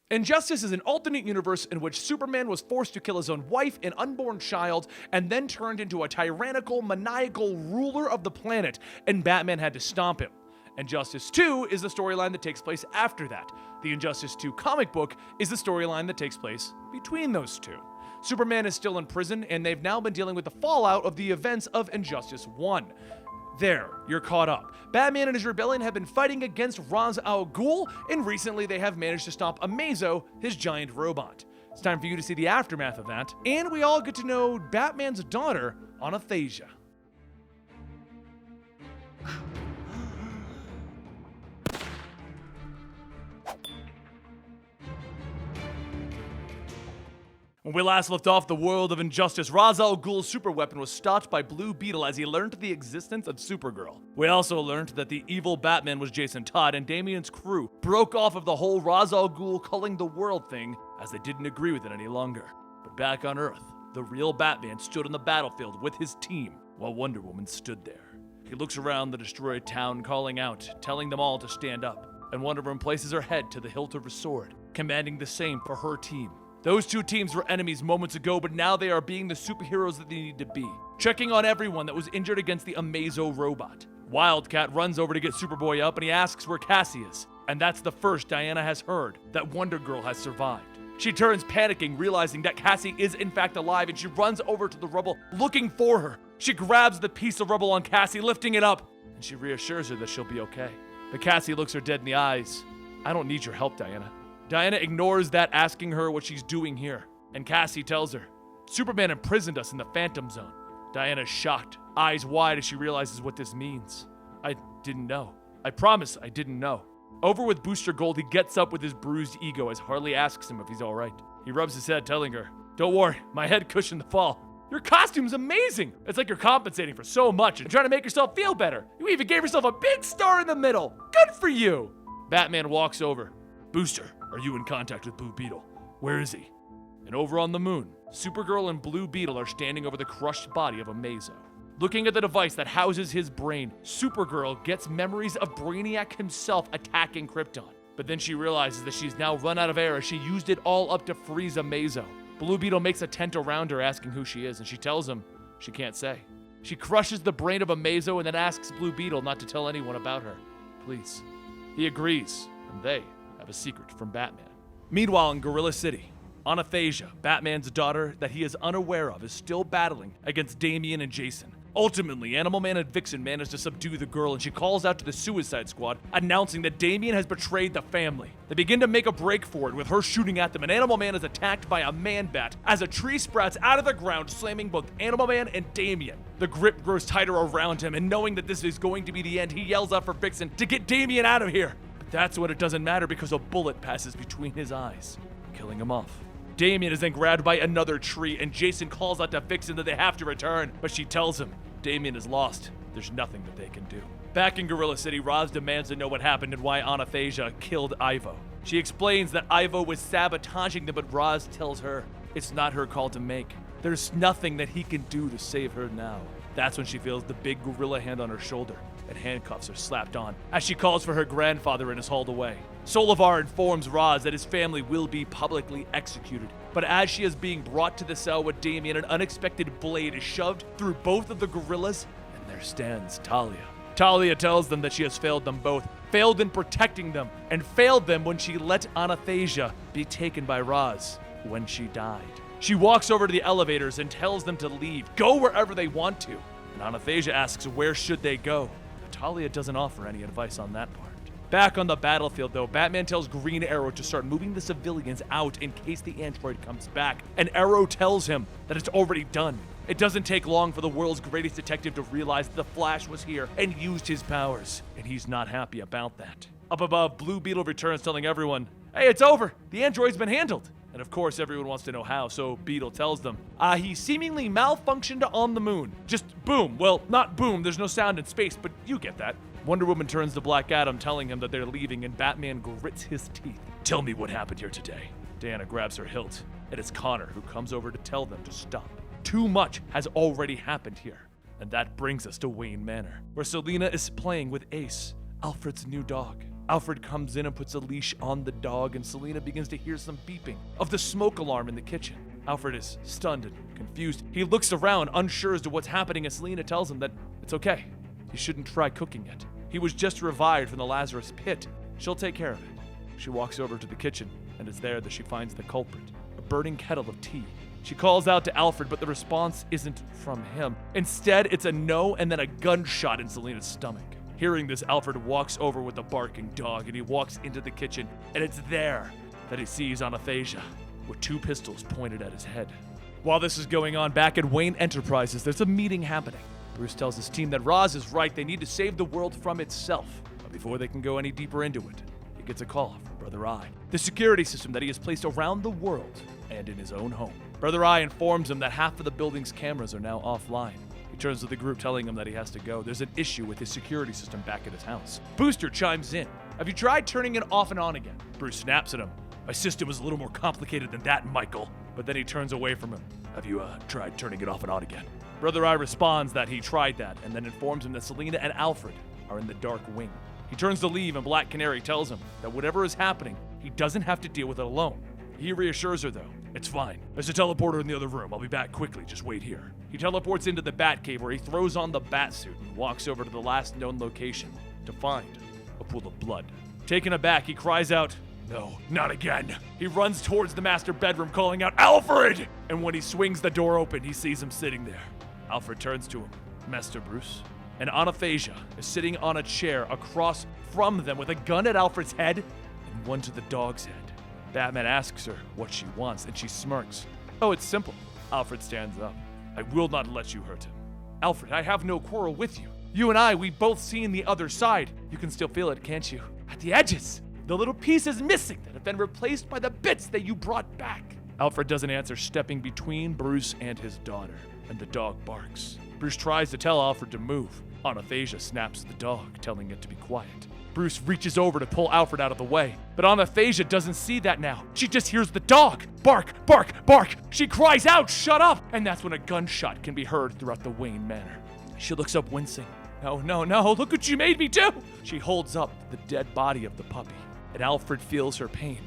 Injustice is an alternate universe in which Superman was forced to kill his own wife and unborn child and then turned into a tyrannical, maniacal ruler of the planet, and Batman had to stomp him. Injustice 2 is the storyline that takes place after that. The Injustice 2 comic book is the storyline that takes place between those two. Superman is still in prison, and they've now been dealing with the fallout of the events of Injustice 1. There, you're caught up. Batman and his rebellion have been fighting against Ra's al Ghul, and recently they have managed to stop Amazo, his giant robot. It's time for you to see the aftermath of that, and we all get to know Batman's daughter, Anastasia. When we last left off the world of Injustice, Ra's al Ghul's superweapon was stopped by Blue Beetle as he learned the existence of Supergirl. We also learned that the evil Batman was Jason Todd, and Damian's crew broke off of the whole Ra's al Ghul culling the world thing as they didn't agree with it any longer. But back on Earth, the real Batman stood on the battlefield with his team while Wonder Woman stood there. He looks around the destroyed town, calling out, telling them all to stand up, and Wonder Woman places her head to the hilt of her sword, commanding the same for her team. Those two teams were enemies moments ago, but now they are being the superheroes that they need to be, checking on everyone that was injured against the Amazo robot. Wildcat runs over to get Superboy up, and he asks where Cassie is, and that's the first Diana has heard that Wonder Girl has survived. She turns panicking, realizing that Cassie is in fact alive, and she runs over to the rubble looking for her. She grabs the piece of rubble on Cassie, lifting it up, and she reassures her that she'll be okay. But Cassie looks her dead in the eyes. "I don't need your help, Diana." Diana ignores that, asking her what she's doing here, and Cassie tells her, "Superman imprisoned us in the Phantom Zone." Diana's shocked, eyes wide as she realizes what this means. "I didn't know. I promise I didn't know." Over with Booster Gold, he gets up with his bruised ego as Harley asks him if he's alright. He rubs his head, telling her, "Don't worry, my head cushioned the fall." "Your costume's amazing! It's like you're compensating for so much and trying to make yourself feel better. You even gave yourself a big star in the middle. Good for you!" Batman walks over. "Booster, are you in contact with Blue Beetle? Where is he?" And over on the moon, Supergirl and Blue Beetle are standing over the crushed body of Amazo. Looking at the device that houses his brain, Supergirl gets memories of Brainiac himself attacking Krypton. But then she realizes that she's now run out of air as she used it all up to freeze Amazo. Blue Beetle makes a tent around her asking who she is, and she tells him she can't say. She crushes the brain of Amazo and then asks Blue Beetle not to tell anyone about her. Please. He agrees, and they have a secret from Batman. Meanwhile, in Gorilla City, Anastasia, Batman's daughter that he is unaware of, is still battling against Damian and Jason. Ultimately, Animal Man and Vixen manage to subdue the girl, and she calls out to the Suicide Squad, announcing that Damian has betrayed the family. They begin to make a break for it, with her shooting at them, and Animal Man is attacked by a man-bat as a tree sprouts out of the ground, slamming both Animal Man and Damian. The grip grows tighter around him, and knowing that this is going to be the end, he yells out for Vixen to get Damian out of here. But that's when it doesn't matter, because a bullet passes between his eyes, killing him off. Damian is then grabbed by another tree, and Jason calls out to Vixen that they have to return, but she tells him Damian is lost. There's nothing that they can do. Back in Gorilla City, Roz demands to know what happened and why Anastasia killed Ivo. She explains that Ivo was sabotaging them, but Roz tells her it's not her call to make. There's nothing that he can do to save her now. That's when she feels the big gorilla hand on her shoulder, and handcuffs are slapped on as she calls for her grandfather and is hauled away. Solivar informs Roz that his family will be publicly executed, but as she is being brought to the cell with Damian, an unexpected blade is shoved through both of the gorillas, and there stands Talia. Talia tells them that she has failed them both, failed in protecting them, and failed them when she let Anastasia be taken by Roz when she died. She walks over to the elevators and tells them to leave, go wherever they want to, and Anastasia asks where should they go. Talia doesn't offer any advice on that part. Back on the battlefield, though, Batman tells Green Arrow to start moving the civilians out in case the android comes back, and Arrow tells him that it's already done. It doesn't take long for the world's greatest detective to realize that the Flash was here and used his powers, and he's not happy about that. Up above, Blue Beetle returns telling everyone, hey, it's over, the android's been handled. And of course, everyone wants to know how, so Beetle tells them, he seemingly malfunctioned on the moon. Just boom. Well, not boom, there's no sound in space, but you get that. Wonder Woman turns to Black Adam, telling him that they're leaving, and Batman grits his teeth. Tell me what happened here today. Diana grabs her hilt, and it's Connor who comes over to tell them to stop. Too much has already happened here. And that brings us to Wayne Manor, where Selina is playing with Ace, Alfred's new dog. Alfred comes in and puts a leash on the dog, and Selena begins to hear some beeping of the smoke alarm in the kitchen. Alfred is stunned and confused. He looks around, unsure as to what's happening, and Selena tells him that it's okay. He shouldn't try cooking yet. He was just revived from the Lazarus pit. She'll take care of it. She walks over to the kitchen, and it's there that she finds the culprit, a burning kettle of tea. She calls out to Alfred, but the response isn't from him. Instead, it's a no and then a gunshot in Selena's stomach. Hearing this, Alfred walks over with the barking dog, and he walks into the kitchen, and it's there that he sees Anastasia with 2 pistols pointed at his head. While this is going on back at Wayne Enterprises, there's a meeting happening. Bruce tells his team that Roz is right. They need to save the world from itself. But before they can go any deeper into it, he gets a call from Brother Eye, the security system that he has placed around the world and in his own home. Brother Eye informs him that half of the building's cameras are now offline. He turns to the group, telling him that he has to go. There's an issue with his security system back at his house. Booster chimes in. Have you tried turning it off and on again? Bruce snaps at him. My system is a little more complicated than that, Michael. But then he turns away from him. Have you tried turning it off and on again? Brother Eye responds that he tried that, and then informs him that Selena and Alfred are in the dark wing. He turns to leave, and Black Canary tells him that whatever is happening, he doesn't have to deal with it alone. He reassures her, though. It's fine. There's a teleporter in the other room. I'll be back quickly. Just wait here. He teleports into the Batcave, where he throws on the Batsuit and walks over to the last known location to find a pool of blood. Taken aback, he cries out, "No, not again." He runs towards the master bedroom, calling out, "Alfred!" And when he swings the door open, he sees him sitting there. Alfred turns to him, "Master Bruce?" And Anastasia is sitting on a chair across from them with a gun at Alfred's head and one to the dog's head. Batman asks her what she wants, and she smirks. "Oh, it's simple." Alfred stands up. "I will not let you hurt him. Alfred, I have no quarrel with you. You and I, we both seen the other side. You can still feel it, can't you? At the edges. The little pieces missing that have been replaced by the bits that you brought back." Alfred doesn't answer, stepping between Bruce and his daughter, and the dog barks. Bruce tries to tell Alfred to move. Anastasia snaps at the dog, telling it to be quiet. Bruce reaches over to pull Alfred out of the way, but Anastasia doesn't see that now. She just hears the dog bark, bark, bark. She cries out, "Shut up!" And that's when a gunshot can be heard throughout the Wayne Manor. She looks up wincing. "No, no, no, look what you made me do!" She holds up the dead body of the puppy, and Alfred feels her pain.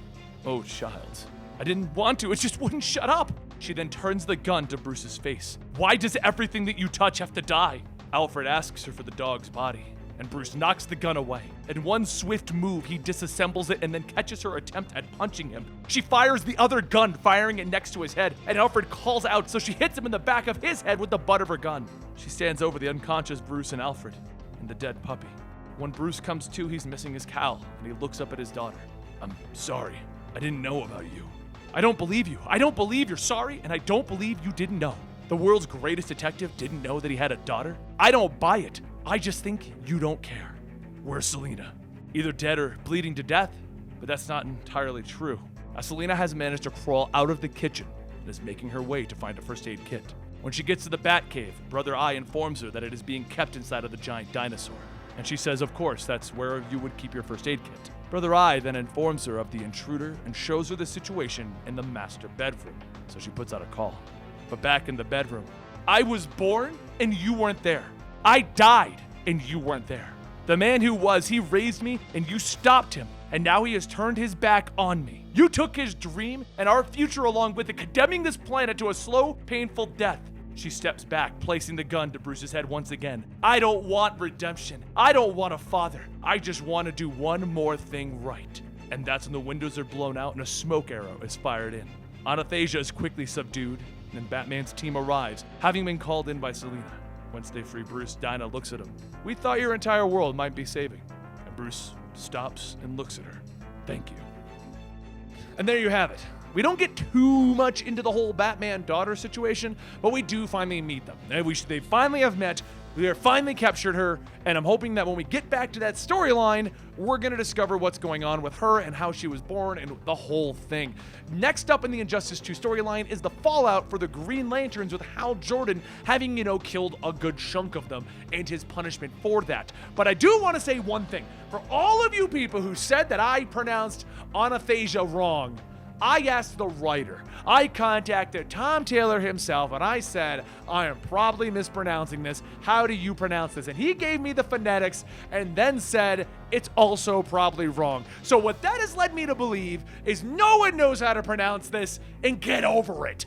"Oh, child, I didn't want to, it just wouldn't shut up." She then turns the gun to Bruce's face. "Why does everything that you touch have to die?" Alfred asks her for the dog's body, and Bruce knocks the gun away. In one swift move, he disassembles it and then catches her attempt at punching him. She fires the other gun, firing it next to his head, and Alfred calls out, so she hits him in the back of his head with the butt of her gun. She stands over the unconscious Bruce and Alfred and the dead puppy. When Bruce comes to, he's missing his cowl, and he looks up at his daughter. "I'm sorry. I didn't know about you." "I don't believe you. I don't believe you're sorry, and I don't believe you didn't know. The world's greatest detective didn't know that he had a daughter? I don't buy it. I just think you don't care." "Where's Selena?" "Either dead or bleeding to death." But that's not entirely true, as Selena has managed to crawl out of the kitchen and is making her way to find a first aid kit. When she gets to the Batcave, Brother Eye informs her that it is being kept inside of the giant dinosaur. And she says, of course, that's where you would keep your first aid kit. Brother Eye then informs her of the intruder and shows her the situation in the master bedroom, so she puts out a call. But back in the bedroom, "I was born and you weren't there. I died and you weren't there. The man who was, he raised me and you stopped him, and now he has turned his back on me. You took his dream and our future along with it, condemning this planet to a slow, painful death." She steps back, placing the gun to Bruce's head once again. "I don't want redemption. I don't want a father. I just want to do one more thing right." And that's when the windows are blown out and a smoke arrow is fired in. Anastasia is quickly subdued, and Batman's team arrives, having been called in by Selena. Once they free Bruce, Dinah looks at him. "We thought your entire world might be saving." And Bruce stops and looks at her. "Thank you." And there you have it. We don't get too much into the whole Batman-daughter situation, but we do finally meet them. They finally have met, we have finally captured her, and I'm hoping that when we get back to that storyline, we're going to discover what's going on with her and how she was born and the whole thing. Next up in the Injustice 2 storyline is the fallout for the Green Lanterns, with Hal Jordan having, killed a good chunk of them and his punishment for that. But I do want to say one thing. For all of you people who said that I pronounced Anastasia wrong, I asked the writer. I contacted Tom Taylor himself and I said, I am probably mispronouncing this. How do you pronounce this? And he gave me the phonetics and then said, it's also probably wrong. So what that has led me to believe is no one knows how to pronounce this, and get over it.